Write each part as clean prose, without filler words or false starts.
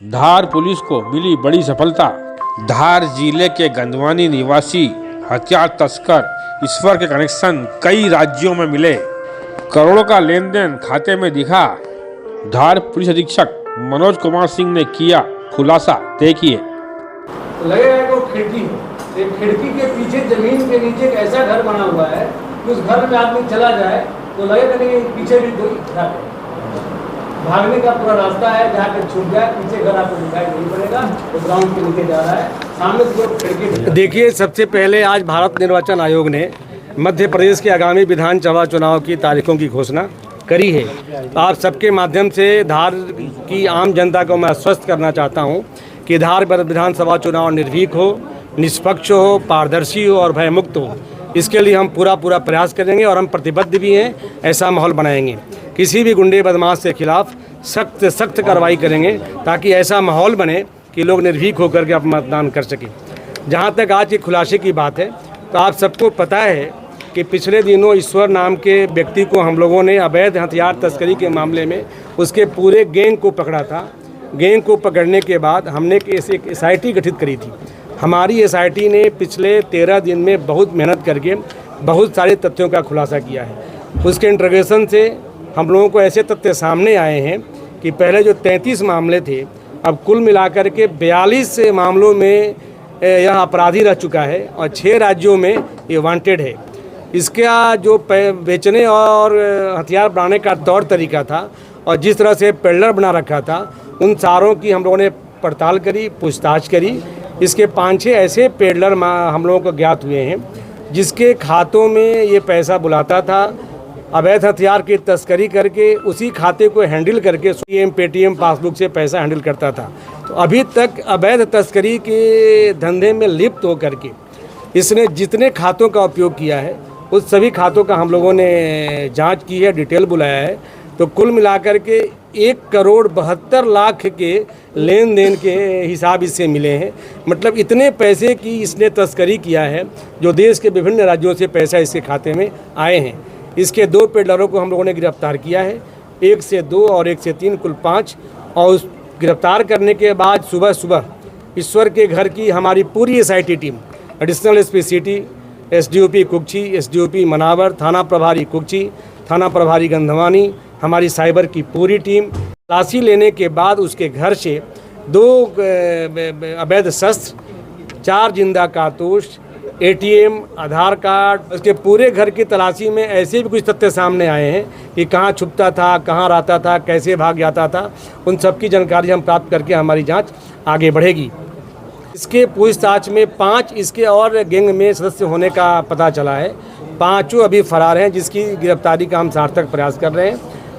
धार police को मिली बड़ी सफलता। धार जिले के गंधवानी निवासी हथियार तस्कर ईश्वर के कनेक्शन कई राज्यों में मिले। करोड़ों का लेन देन खाते में दिखा। धार पुलिस अधीक्षक मनोज कुमार सिंह ने किया खुलासा। देखिए। लगेगा कि खिड़की है, एक खिड़की के पीछे जमीन के नीचे एक ऐसा घर बना हुआ है कि उस घर में आदमी चला जाए तो लगेगा कि पीछे भी कोई घर है। भागने का पूरा रास्ता है, जहाँ पे छूट जाए पीछे घर आपको दिखाई नहीं पड़ेगा। तो ग्राउंड के नीचे जा रहा है, सामने से खिड़की। देखिए, सबसे पहले आज भारत निर्वाचन आयोग ने मध्य प्रदेश के आगामी विधानसभा चुनाव की तारीखों की घोषणा करी है। आप सबके माध्यम से धार की आम जनता को मैं आश्वस्त करना चाहता हूं कि धार विधानसभा चुनाव निर्भीक हो, निष्पक्ष हो, पारदर्शी हो और भयमुक्त हो। इसके लिए हम पूरा प्रयास करेंगे और हम प्रतिबद्ध भी हैं। ऐसा माहौल बनाएंगे, किसी भी गुंडे बदमाश के खिलाफ सख्त से सख्त कार्रवाई करेंगे ताकि ऐसा माहौल बने कि लोग निर्भीक होकर के अपना मतदान कर सकें। जहाँ तक आज की खुलासे की बात है, तो आप सबको पता है कि पिछले दिनों ईश्वर नाम के व्यक्ति को हम लोगों ने अवैध हथियार तस्करी के मामले में उसके पूरे गैंग को पकड़ा था। गैंग को पकड़ने के बाद हमने एक SIT गठित करी थी। हमारी SIT ने पिछले 13 दिन में बहुत मेहनत करके बहुत सारे तथ्यों का खुलासा किया है। उसके इंट्रोगेशन से हम लोगों को ऐसे तथ्य सामने आए हैं कि पहले जो 33 मामले थे, अब कुल मिलाकर के 42 मामलों में यह अपराधी रह चुका है और 6 राज्यों में ये वांटेड है। इसका जो बेचने और हथियार बनाने का तौर तरीका था और जिस तरह से पेडलर बना रखा था, उन सारों की हम लोगों ने पड़ताल करी, पूछताछ करी। इसके 5-6 ऐसे पेडलर हम लोगों को ज्ञात हुए हैं जिसके खातों में ये पैसा बुलाता था। अवैध हथियार की तस्करी करके उसी खाते को हैंडल करके पेटीएम पासबुक से पैसा हैंडल करता था। तो अभी तक अवैध तस्करी के धंधे में लिप्त होकर के इसने जितने खातों का उपयोग किया है, उस सभी खातों का हम लोगों ने जांच की है, डिटेल बुलाया है। तो कुल मिलाकर के 1,72,00,000 के लेन देन के हिसाब इससे मिले हैं। मतलब इतने पैसे की इसने तस्करी किया है जो देश के विभिन्न राज्यों से पैसा इसके खाते में आए हैं। इसके 2 पेडलरों को हम लोगों ने गिरफ्तार किया है, 1 से 2 और 1 से 3, कुल 5। और उस गिरफ्तार करने के बाद सुबह ईश्वर के घर की हमारी पूरी SIT team, additional SP city, SDOP Kukshi, SDOP Manawar, थाना प्रभारी कुक्षी, थाना प्रभारी गंधवानी, हमारी साइबर की पूरी टीम तलाशी लेने के बाद उसके घर से 2 अवैध शस्त्र, 4 जिंदा कारतूस, ATM, आधार कार्ड, उसके पूरे घर की तलाशी में ऐसे भी कुछ तथ्य सामने आए हैं कि कहाँ छुपता था, कहाँ रहता था, कैसे भाग जाता था। उन सब की जानकारी हम प्राप्त करके हमारी जांच आगे बढ़ेगी। इसके पूछताछ में 5 इसके और गैंग में सदस्य होने का पता चला है। 5 अभी फरार हैं, जिसकी गिरफ्तारी का हम सार्थक प्रयास कर रहे हैं।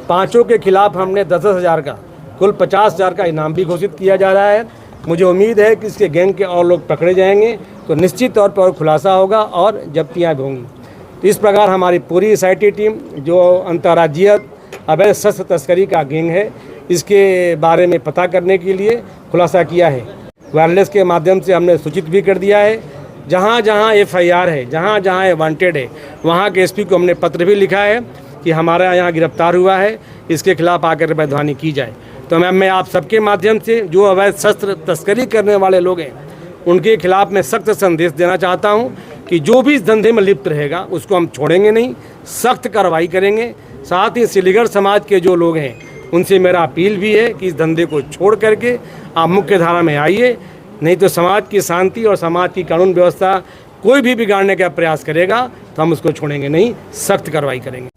5 के खिलाफ हमने 10-10 हज़ार का, कुल 50,000 का इनाम भी घोषित किया जा रहा है। मुझे उम्मीद है कि इसके गैंग के और लोग पकड़े जाएंगे तो निश्चित तौर पर खुलासा होगा और जब्तियाँ भी होंगी। तो इस प्रकार हमारी पूरी SIT टीम जो अंतर्राज्यीय अवैध शस्त्र तस्करी का गैंग है, इसके बारे में पता करने के लिए खुलासा किया है। वायरलेस के माध्यम से हमने सूचित भी कर दिया है। जहाँ जहाँ FIR है, जहाँ जहाँ वांटेड है, वहाँ के SP को हमने पत्र भी लिखा है कि हमारा यहाँ गिरफ्तार हुआ है, इसके खिलाफ आकर वैधानिकी की जाए। तो मैं आप सबके माध्यम से जो अवैध शस्त्र तस्करी करने वाले लोग हैं, उनके खिलाफ मैं सख्त संदेश देना चाहता हूँ कि जो भी इस धंधे में लिप्त रहेगा उसको हम छोड़ेंगे नहीं, सख्त कार्रवाई करेंगे। साथ ही सिलीगढ़ समाज के जो लोग हैं, उनसे मेरा अपील भी है कि इस धंधे को छोड़ करके आप मुख्य धारा में आइए, नहीं तो समाज की शांति और समाज की कानून व्यवस्था कोई भी बिगाड़ने का प्रयास करेगा तो हम उसको छोड़ेंगे नहीं, सख्त कार्रवाई करेंगे।